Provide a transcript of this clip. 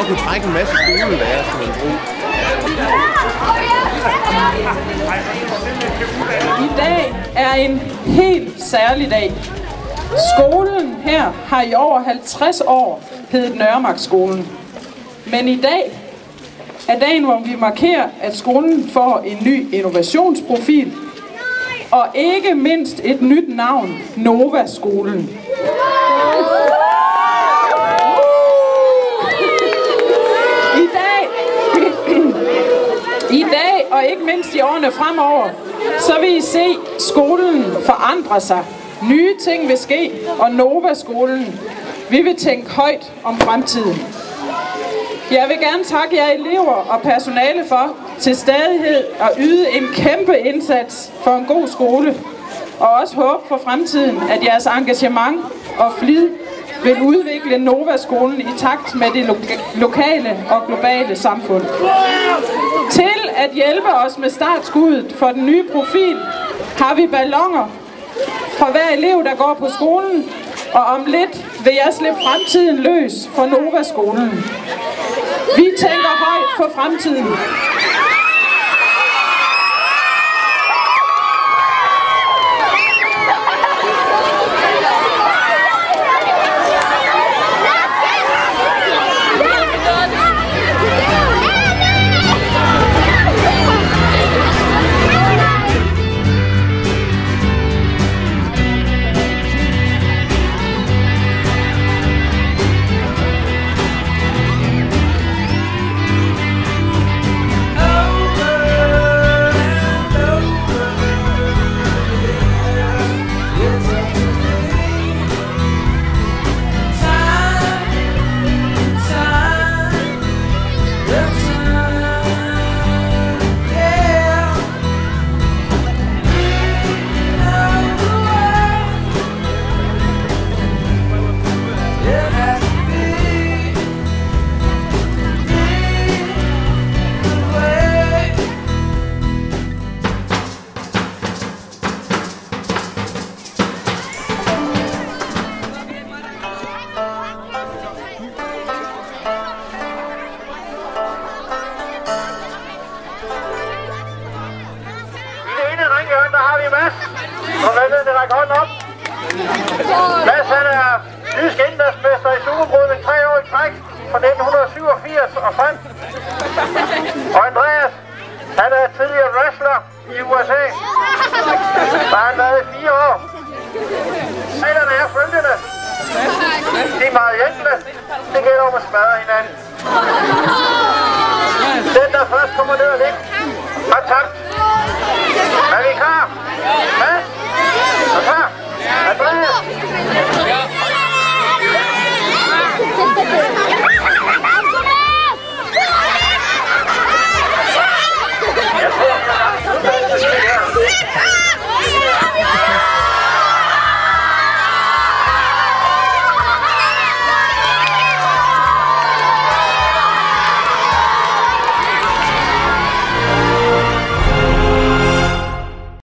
kunne trække en masse skolelærer som en bro. I dag er en helt særlig dag. Skolen her har i over 50 år heddet Nørremarksskolen. Men i dag er dagen, hvor vi markerer, at skolen får en ny innovationsprofil. Og ikke mindst et nyt navn, Nova-skolen. I dag og ikke mindst i årene fremover, så vil I se skolen forandre sig. Nye ting vil ske, og Nova-skolen, vi vil tænke højt om fremtiden. Jeg vil gerne takke jer elever og personale for til stadighed at yde en kæmpe indsats for en god skole. Og også håbe for fremtiden, at jeres engagement og flid vil udvikle Nova-skolen i takt med det lokale og globale samfund. Til at hjælpe os med startskuddet for den nye profil, har vi balloner for hver elev, der går på skolen. Og om lidt vil jeg slippe fremtiden løs for Nova-skolen. Vi tænker højt for fremtiden. Der har vi Mads, og hvad ved det, række hånden op. Mads, han er jysk indlandsmester i superbrydning 3 år i træk fra 1987 og frem. Og Andreas, han er tidligere wrestler i USA. Der har han været i 4 år. Reglerne er følgende. De er meget hjælpende. Det gælder om at smadre hinanden. Den, der først kommer ned og ligge, har tabt.